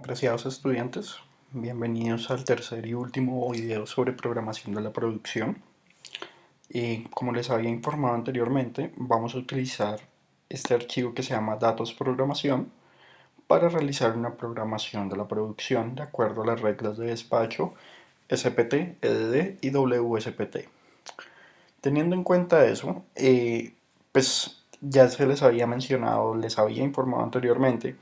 Apreciados estudiantes, bienvenidos al tercer y último video sobre programación de la producción. Como les había informado anteriormente, vamos a utilizar este archivo que se llama datos programación para realizar una programación de la producción de acuerdo a las reglas de despacho SPT, EDD y WSPT. Teniendo en cuenta eso, pues ya se les había mencionado, les había informado anteriormente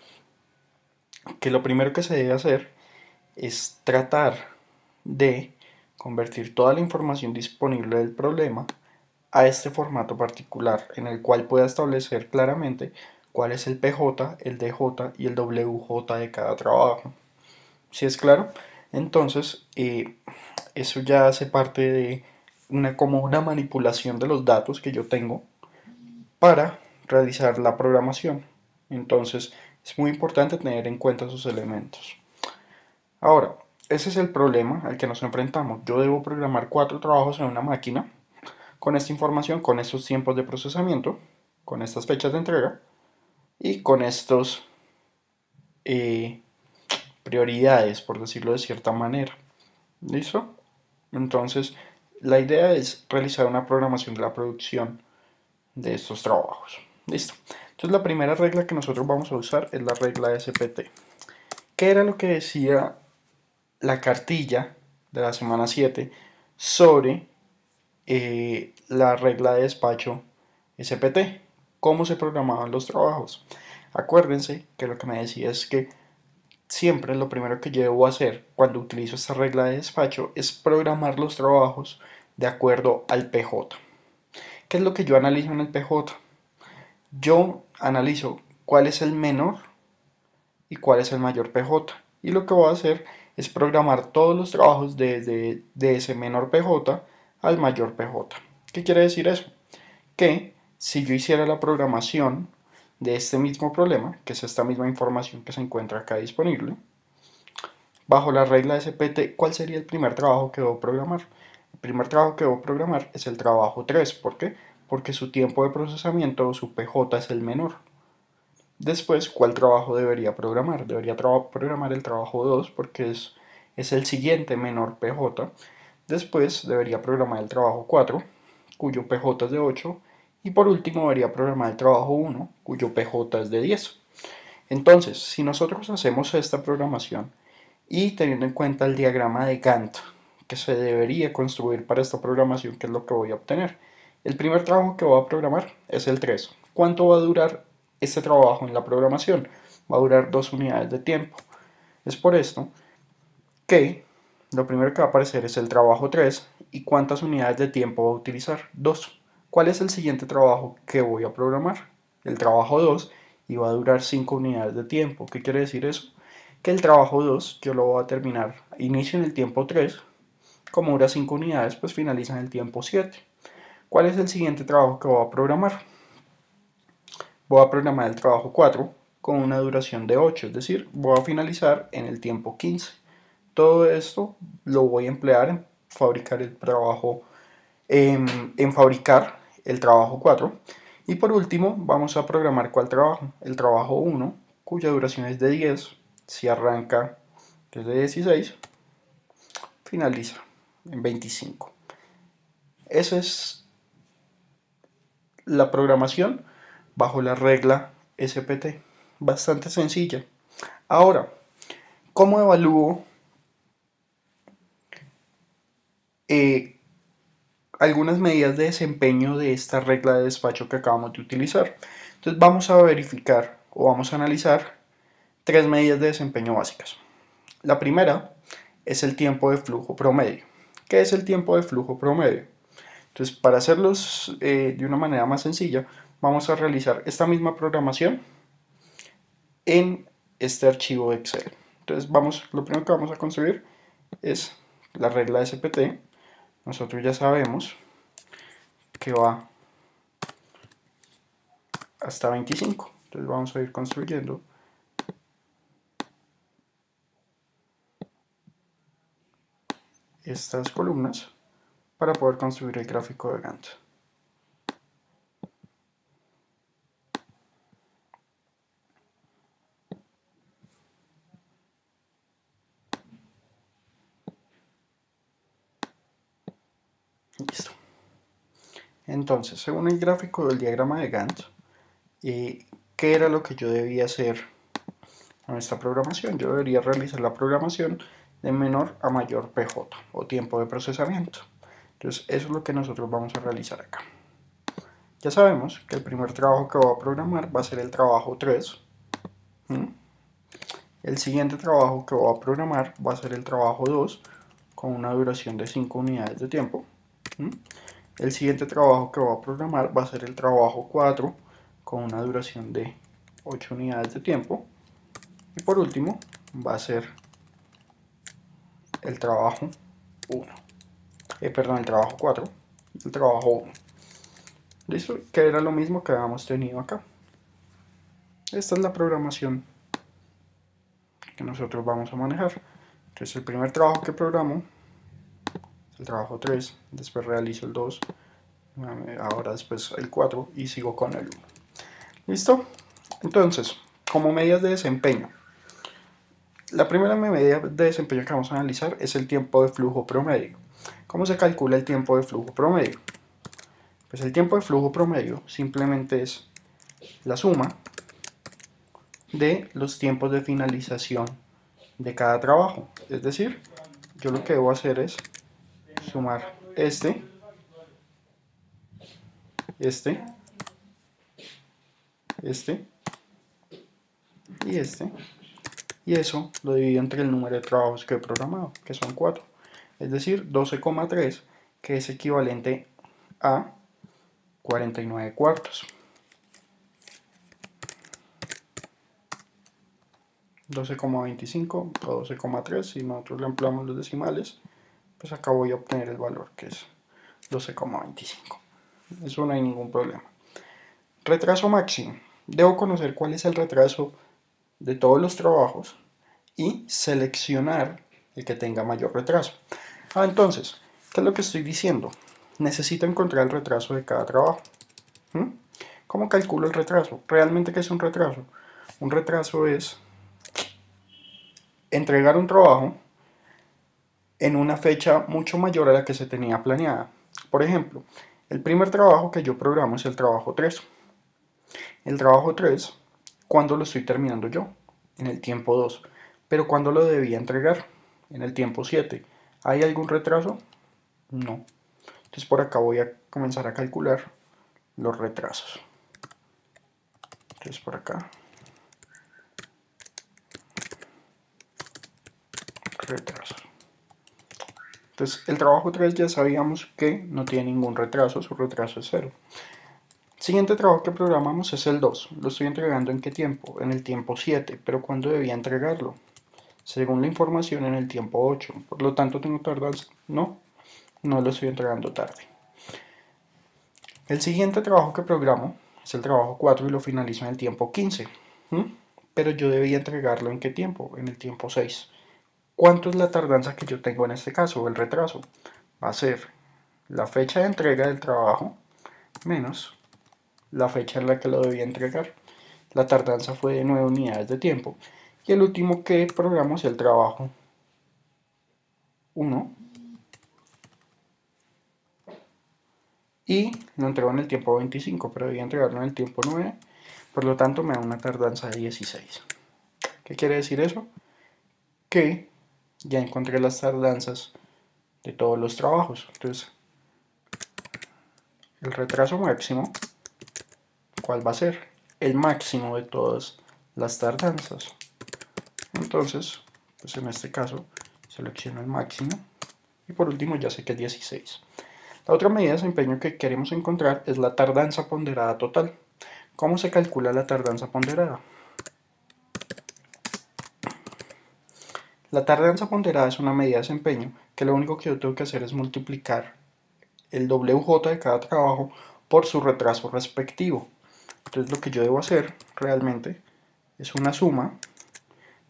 que lo primero que se debe hacer es tratar de convertir toda la información disponible del problema a este formato particular en el cual pueda establecer claramente cuál es el PJ, el DJ y el WJ de cada trabajo. ¿Si es claro? Entonces, eso ya hace parte de como una manipulación de los datos que yo tengo para realizar la programación. Entonces, es muy importante tener en cuenta esos elementos. Ahora, ese es el problema al que nos enfrentamos. Yo debo programar 4 trabajos en una máquina con esta información, con estos tiempos de procesamiento, con estas fechas de entrega y con estos eh, prioridades, por decirlo de cierta manera. ¿Listo? Entonces, la idea es realizar una programación de la producción de estos trabajos. Listo. Entonces, la primera regla que nosotros vamos a usar es la regla SPT. ¿Qué era lo que decía la cartilla de la semana 7 sobre la regla de despacho SPT? ¿Cómo se programaban los trabajos? Acuérdense que lo que me decía es que siempre lo primero que yo debo hacer cuando utilizo esta regla de despacho es programar los trabajos de acuerdo al PJ. ¿Qué es lo que yo analizo en el PJ? Yo analizo cuál es el menor y cuál es el mayor PJ. Y lo que voy a hacer es programar todos los trabajos desde de ese menor PJ al mayor PJ. ¿Qué quiere decir eso? Que si yo hiciera la programación de este mismo problema, que es esta misma información que se encuentra acá disponible, bajo la regla de SPT, ¿cuál sería el primer trabajo que debo programar? El primer trabajo que debo programar es el trabajo 3. ¿Por qué? Porque su tiempo de procesamiento o su PJ es el menor. Después, ¿cuál trabajo debería programar? Debería programar el trabajo 2 porque es el siguiente menor PJ. Después debería programar el trabajo 4, cuyo PJ es de 8. Y por último debería programar el trabajo 1, cuyo PJ es de 10. Entonces, si nosotros hacemos esta programación y teniendo en cuenta el diagrama de Gantt que se debería construir para esta programación, ¿qué es lo que voy a obtener? El primer trabajo que voy a programar es el 3. ¿Cuánto va a durar este trabajo en la programación? Va a durar 2 unidades de tiempo. Es por esto que lo primero que va a aparecer es el trabajo 3 y cuántas unidades de tiempo va a utilizar. 2. ¿Cuál es el siguiente trabajo que voy a programar? El trabajo 2 y va a durar 5 unidades de tiempo. ¿Qué quiere decir eso? Que el trabajo 2 yo lo voy a terminar, inicio en el tiempo 3, como dura 5 unidades, pues finaliza en el tiempo 7. ¿Cuál es el siguiente trabajo que voy a programar? Voy a programar el trabajo 4 con una duración de 8, es decir, voy a finalizar en el tiempo 15. Todo esto lo voy a emplear en fabricar el trabajo, en fabricar el trabajo 4. Y por último, vamos a programar cuál trabajo. El trabajo 1, cuya duración es de 10, si arranca desde 16, finaliza en 25. Esa es la programación bajo la regla SPT. Bastante sencilla. Ahora, ¿cómo evalúo eh, algunas medidas de desempeño de esta regla de despacho que acabamos de utilizar? Entonces vamos a verificar o vamos a analizar 3 medidas de desempeño básicas. La primera es el tiempo de flujo promedio. ¿Qué es el tiempo de flujo promedio? Entonces, para hacerlos de una manera más sencilla, vamos a realizar esta misma programación en este archivo Excel. Entonces, lo primero que vamos a construir es la regla SPT. Nosotros ya sabemos que va hasta 25. Entonces, vamos a ir construyendo estas columnas para poder construir el gráfico de Gantt. Entonces, según el gráfico del diagrama de Gantt, ¿qué era lo que yo debía hacer en esta programación? Yo debería realizar la programación de menor a mayor PJ o tiempo de procesamiento. Entonces, eso es lo que nosotros vamos a realizar acá. Ya sabemos que el primer trabajo que voy a programar va a ser el trabajo 3. El siguiente trabajo que voy a programar va a ser el trabajo 2 con una duración de 5 unidades de tiempo. El siguiente trabajo que voy a programar va a ser el trabajo 4 con una duración de 8 unidades de tiempo. Y por último va a ser el trabajo 1. Perdón, el trabajo 4 y el trabajo 1. ¿Listo? Que era lo mismo que habíamos tenido acá. Esta es la programación que nosotros vamos a manejar. Entonces el primer trabajo que programo es el trabajo 3, después realizo el 2, ahora después el 4 y sigo con el 1. ¿Listo? Entonces, como medidas de desempeño. La primera medida de desempeño que vamos a analizar es el tiempo de flujo promedio. ¿Cómo se calcula el tiempo de flujo promedio? Pues el tiempo de flujo promedio simplemente es la suma de los tiempos de finalización de cada trabajo. Es decir, yo lo que debo hacer es sumar este y este, y eso lo divido entre el número de trabajos que he programado, que son 4, es decir, 12,3, que es equivalente a 49 cuartos. 12,25 o 12,3, si nosotros le empleamos los decimales, pues acá voy a obtener el valor que es 12,25. Eso no hay ningún problema. Retraso máximo. Debo conocer cuál es el retraso de todos los trabajos y seleccionar el que tenga mayor retraso. Entonces, ¿qué es lo que estoy diciendo? Necesito encontrar el retraso de cada trabajo. ¿Cómo calculo el retraso? ¿Realmente qué es un retraso? Un retraso es entregar un trabajo en una fecha mucho mayor a la que se tenía planeada. Por ejemplo, el primer trabajo que yo programo es el trabajo 3. El trabajo 3, ¿cuándo lo estoy terminando yo? En el tiempo 2. Pero ¿cuándo lo debía entregar? En el tiempo 7. ¿Hay algún retraso? No. Entonces por acá voy a comenzar a calcular los retrasos. Entonces por acá. Retrasos. Entonces el trabajo 3 ya sabíamos que no tiene ningún retraso, su retraso es 0. El siguiente trabajo que programamos es el 2. ¿Lo estoy entregando en qué tiempo? En el tiempo 7. ¿Pero cuándo debía entregarlo? Según la información, en el tiempo 8. Por lo tanto, ¿tengo tardanza? No lo estoy entregando tarde. El siguiente trabajo que programo es el trabajo 4 y lo finalizo en el tiempo 15. Pero yo debía entregarlo ¿en qué tiempo? En el tiempo 6. ¿Cuánto es la tardanza que yo tengo en este caso, o el retraso? Va a ser la fecha de entrega del trabajo menos la fecha en la que lo debía entregar. La tardanza fue de 9 unidades de tiempo. Y el último que programo es el trabajo 1. Y lo entrego en el tiempo 25, pero debía entregarlo en el tiempo 9. Por lo tanto, me da una tardanza de 16. ¿Qué quiere decir eso? Que ya encontré las tardanzas de todos los trabajos. Entonces, el retraso máximo, ¿cuál va a ser? El máximo de todas las tardanzas. Entonces, pues en este caso, selecciono el máximo. Y por último, ya sé que es 16. La otra medida de desempeño que queremos encontrar es la tardanza ponderada total. ¿Cómo se calcula la tardanza ponderada? La tardanza ponderada es una medida de desempeño que lo único que yo tengo que hacer es multiplicar el WJ de cada trabajo por su retraso respectivo. Entonces lo que yo debo hacer realmente es una suma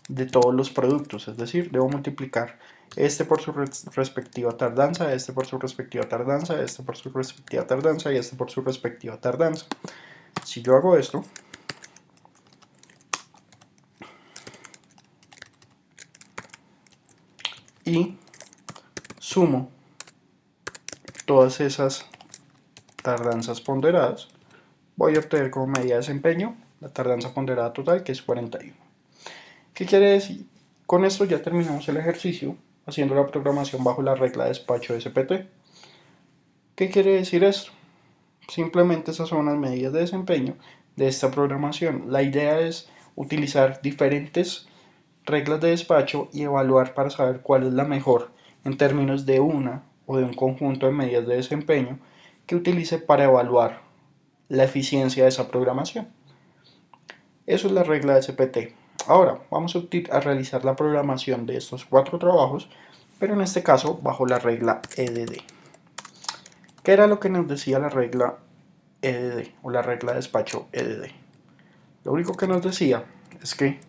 de todos los productos, es decir, debo multiplicar este por su respectiva tardanza, este por su respectiva tardanza, este por su respectiva tardanza y este por su respectiva tardanza. Si yo hago esto, y sumo todas esas tardanzas ponderadas, voy a obtener como medida de desempeño la tardanza ponderada total, que es 41. ¿Qué quiere decir? Con esto ya terminamos el ejercicio haciendo la programación bajo la regla de despacho SPT. ¿Qué quiere decir esto? Simplemente esas son las medidas de desempeño de esta programación. La idea es utilizar diferentes reglas de despacho y evaluar para saber cuál es la mejor en términos de una o de un conjunto de medidas de desempeño que utilice para evaluar la eficiencia de esa programación. Eso es la regla de SPT. Ahora vamos a realizar la programación de estos 4 trabajos, pero en este caso bajo la regla EDD. ¿Qué era lo que nos decía la regla EDD o la regla de despacho EDD? Lo único que nos decía es que,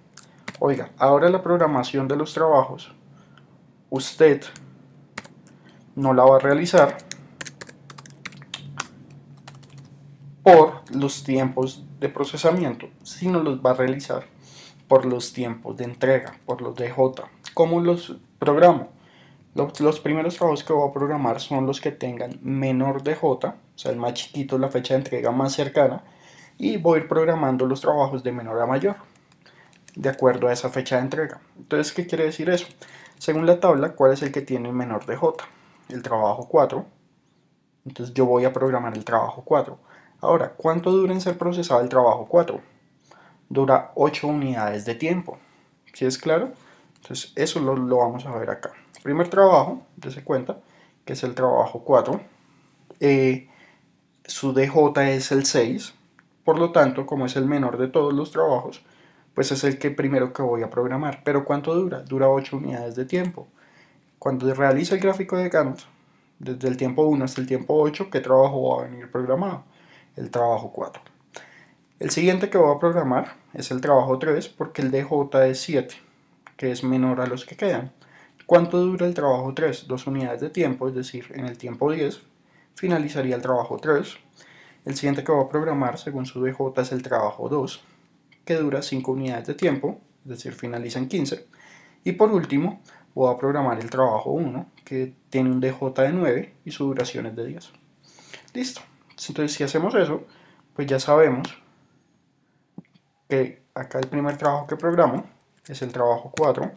oiga, ahora la programación de los trabajos usted no la va a realizar por los tiempos de procesamiento, sino los va a realizar por los tiempos de entrega, por los DJ. ¿Cómo los programo? Los primeros trabajos que voy a programar son los que tengan menor DJ, o sea, el más chiquito, la fecha de entrega más cercana, y voy a ir programando los trabajos de menor a mayor, de acuerdo a esa fecha de entrega. Entonces, ¿qué quiere decir eso? Según la tabla, ¿cuál es el que tiene menor DJ? El trabajo 4. Entonces yo voy a programar el trabajo 4. Ahora, ¿cuánto dura en ser procesado el trabajo 4? Dura 8 unidades de tiempo. ¿Sí es claro? Entonces eso lo vamos a ver acá. Primer trabajo, dése cuenta, que es el trabajo 4. Su DJ es el 6. Por lo tanto, como es el menor de todos los trabajos, pues es el que primero que voy a programar. ¿Pero cuánto dura? Dura 8 unidades de tiempo. Cuando realice el gráfico de Gantt, desde el tiempo 1 hasta el tiempo 8, ¿qué trabajo va a venir programado? El trabajo 4. El siguiente que voy a programar es el trabajo 3 porque el DJ es 7, que es menor a los que quedan. ¿Cuánto dura el trabajo 3? 2 unidades de tiempo, es decir, en el tiempo 10 finalizaría el trabajo 3. El siguiente que voy a programar según su DJ es el trabajo 2, que dura 5 unidades de tiempo, es decir, finaliza en 15. Y por último, voy a programar el trabajo 1, que tiene un DJ de 9 y su duración es de 10. Listo. Entonces, si hacemos eso, pues ya sabemos que acá el primer trabajo que programo es el trabajo 4,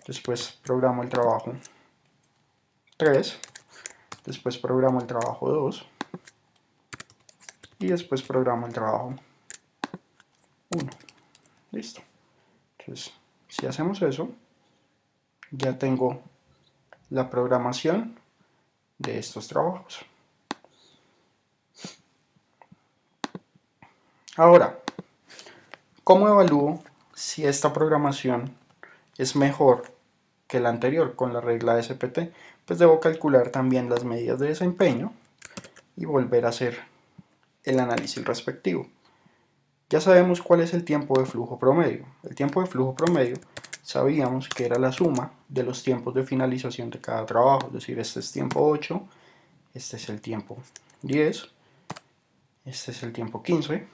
después programo el trabajo 3, después programo el trabajo 2 y después programo el trabajo 1. Listo. Entonces, si hacemos eso, ya tengo la programación de estos trabajos. Ahora, ¿cómo evalúo si esta programación es mejor que la anterior con la regla de SPT? Pues debo calcular también las medidas de desempeño y volver a hacer el análisis respectivo. Ya sabemos cuál es el tiempo de flujo promedio. El tiempo de flujo promedio sabíamos que era la suma de los tiempos de finalización de cada trabajo, es decir, este es tiempo 8, este es el tiempo 10, este es el tiempo 15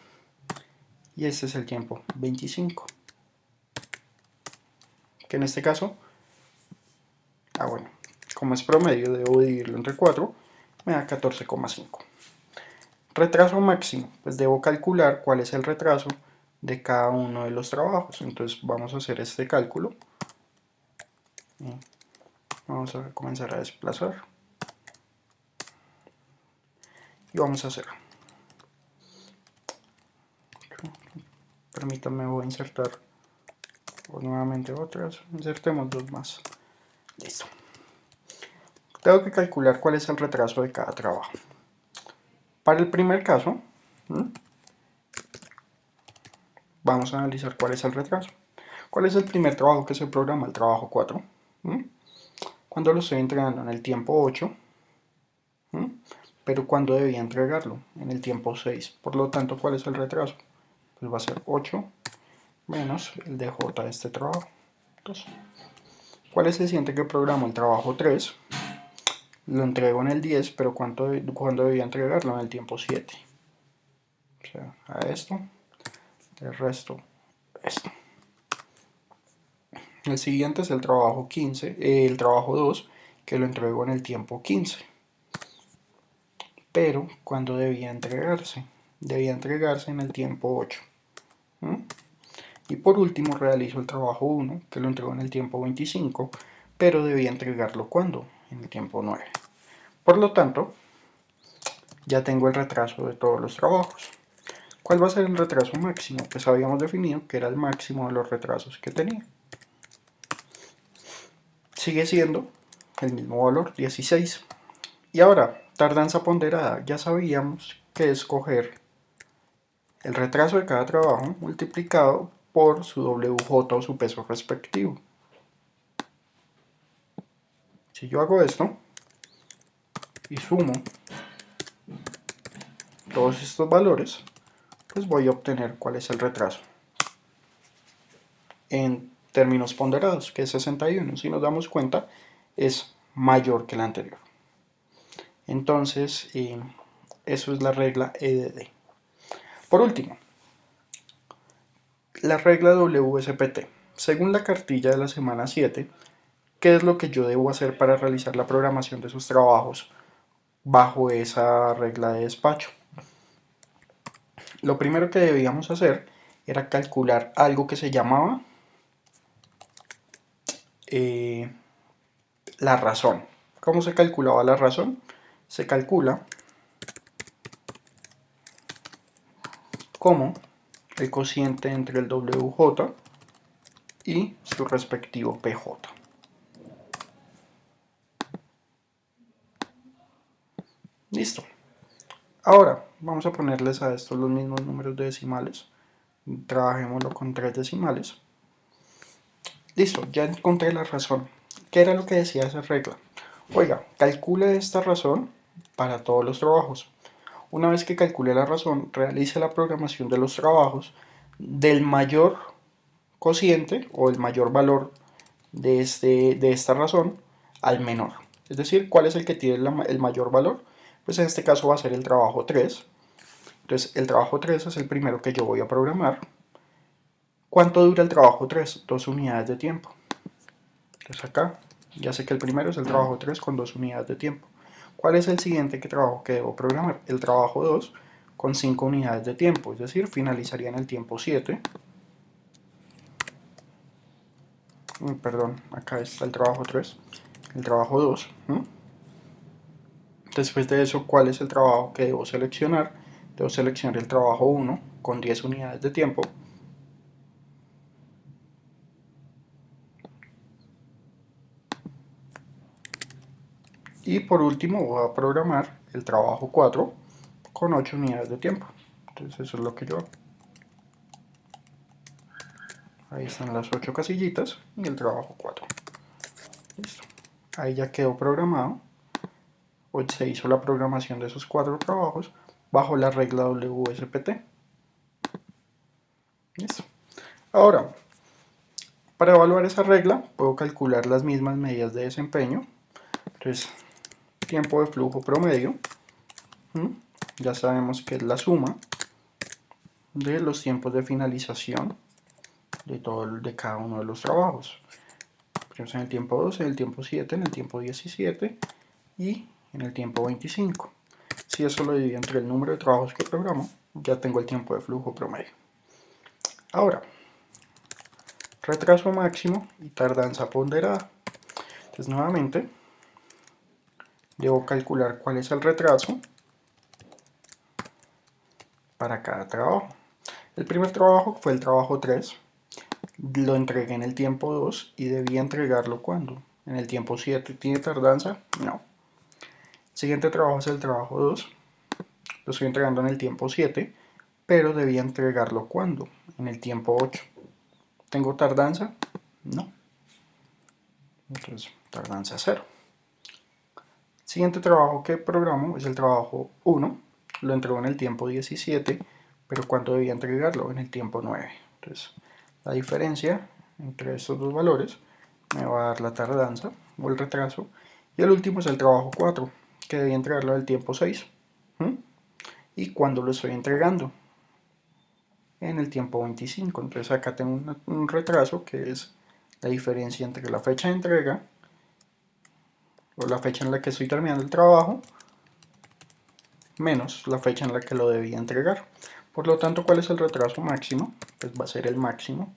y este es el tiempo 25. Que en este caso, bueno, como es promedio debo dividirlo entre 4, me da 14,5. Retraso máximo, pues debo calcular cuál es el retraso de cada uno de los trabajos. Entonces vamos a hacer este cálculo. Vamos a comenzar a desplazar. Y vamos a hacer. Permítanme, voy a insertar nuevamente otras. Insertemos dos más. Listo. Tengo que calcular cuál es el retraso de cada trabajo. Para el primer caso, vamos a analizar cuál es el retraso. ¿Cuál es el primer trabajo que se programa? El trabajo 4. Cuando lo estoy entregando en el tiempo 8, pero cuando debía entregarlo en el tiempo 6. Por lo tanto, ¿cuál es el retraso? Pues va a ser 8 menos el DJ de este trabajo. Entonces, ¿cuál es el siguiente que programo? El trabajo 3. Lo entrego en el 10, pero ¿cuándo debía entregarlo? En el tiempo 7. O sea, a esto, el resto, esto. El siguiente es el trabajo 15, el trabajo 2, que lo entrego en el tiempo 15. pero cuando debía entregarse. Debía entregarse en el tiempo 8. ¿Mm? Y por último realizo el trabajo 1, que lo entregó en el tiempo 25, pero debía entregarlo ¿cuándo? En el tiempo 9. Por lo tanto, ya tengo el retraso de todos los trabajos. ¿Cuál va a ser el retraso máximo? Pues habíamos definido que era el máximo de los retrasos que tenía. Sigue siendo el mismo valor, 16. Y ahora, tardanza ponderada. Ya sabíamos que escoger el retraso de cada trabajo multiplicado por su WJ o su peso respectivo. Si yo hago esto y sumo todos estos valores, pues voy a obtener cuál es el retraso en términos ponderados, que es 61. Si nos damos cuenta, es mayor que el anterior. Entonces, eso es la regla EDD. Por último, la regla WSPT. Según la cartilla de la semana 7, ¿qué es lo que yo debo hacer para realizar la programación de sus trabajos bajo esa regla de despacho? Lo primero que debíamos hacer era calcular algo que se llamaba la razón. ¿Cómo se calculaba la razón? Se calcula como el cociente entre el WJ y su respectivo PJ. Listo. Ahora vamos a ponerles a estos los mismos números de decimales. Trabajémoslo con 3 decimales. Listo, ya encontré la razón. ¿Qué era lo que decía esa regla? Oiga, calcule esta razón para todos los trabajos. Una vez que calcule la razón, realice la programación de los trabajos del mayor cociente o el mayor valor de esta razón al menor. Es decir, ¿cuál es el que tiene el mayor valor? Pues en este caso va a ser el trabajo 3. Entonces, el trabajo 3 es el primero que yo voy a programar. ¿Cuánto dura el trabajo 3? 2 unidades de tiempo. Entonces acá ya sé que el primero es el trabajo 3 con 2 unidades de tiempo. ¿Cuál es el siguiente trabajo que debo programar? El trabajo 2 con 5 unidades de tiempo, es decir, finalizaría en el tiempo 7. Perdón, acá está el trabajo 3, el trabajo 2. Después de eso, ¿cuál es el trabajo que debo seleccionar? Debo seleccionar el trabajo 1 con 10 unidades de tiempo. Y por último voy a programar el trabajo 4 con 8 unidades de tiempo. Entonces eso es lo que yo hago. Ahí están las 8 casillitas y el trabajo 4. Listo. Ahí ya quedó programado. Hoy se hizo la programación de esos 4 trabajos bajo la regla WSPT. Listo. Ahora, para evaluar esa regla, puedo calcular las mismas medidas de desempeño. Entonces, tiempo de flujo promedio. Ya sabemos que es la suma de los tiempos de finalización de cada uno de los trabajos. Tenemos en el tiempo 12, en el tiempo 7, en el tiempo 17 y en el tiempo 25. Si eso lo divido entre el número de trabajos que programo, ya tengo el tiempo de flujo promedio. Ahora, retraso máximo y tardanza ponderada. Entonces nuevamente debo calcular cuál es el retraso para cada trabajo. El primer trabajo fue el trabajo 3. Lo entregué en el tiempo 2 y debía entregarlo ¿cuándo? En el tiempo 7. ¿Tiene tardanza? No. El siguiente trabajo es el trabajo 2. Lo estoy entregando en el tiempo 7, pero debía entregarlo ¿cuándo? En el tiempo 8. ¿Tengo tardanza? No. Entonces, tardanza 0. El siguiente trabajo que programo es el trabajo 1. Lo entregó en el tiempo 17, pero ¿cuándo debía entregarlo? En el tiempo 9. Entonces, la diferencia entre estos dos valores me va a dar la tardanza o el retraso. Y el último es el trabajo 4, que debía entregarlo en el tiempo 6. ¿Y cuándo lo estoy entregando? En el tiempo 25. Entonces acá tengo un retraso que es la diferencia entre la fecha de entrega o la fecha en la que estoy terminando el trabajo menos la fecha en la que lo debía entregar. Por lo tanto, ¿cuál es el retraso máximo? Pues va a ser el máximo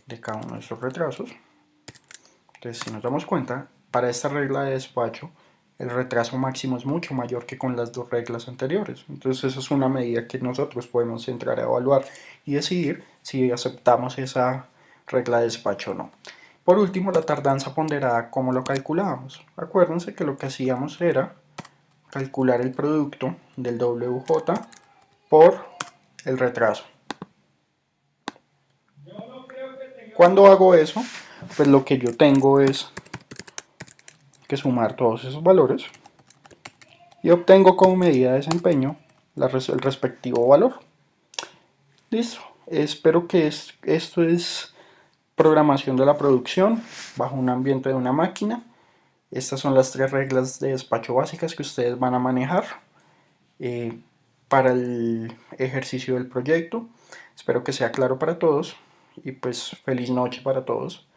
de cada uno de estos retrasos. Entonces, si nos damos cuenta, para esta regla de despacho, el retraso máximo es mucho mayor que con las dos reglas anteriores. Entonces, esa es una medida que nosotros podemos entrar a evaluar y decidir si aceptamos esa regla de despacho o no. Por último, la tardanza ponderada, ¿cómo lo calculábamos? Acuérdense que lo que hacíamos era calcular el producto del WJ por el retraso. Cuando hago eso, pues lo que yo tengo es que sumar todos esos valores y obtengo como medida de desempeño el respectivo valor. Listo. Espero que esto es programación de la producción bajo un ambiente de una máquina. Estas son las 3 reglas de despacho básicas que ustedes van a manejar para el ejercicio del proyecto. Espero que sea claro para todos y pues feliz noche para todos.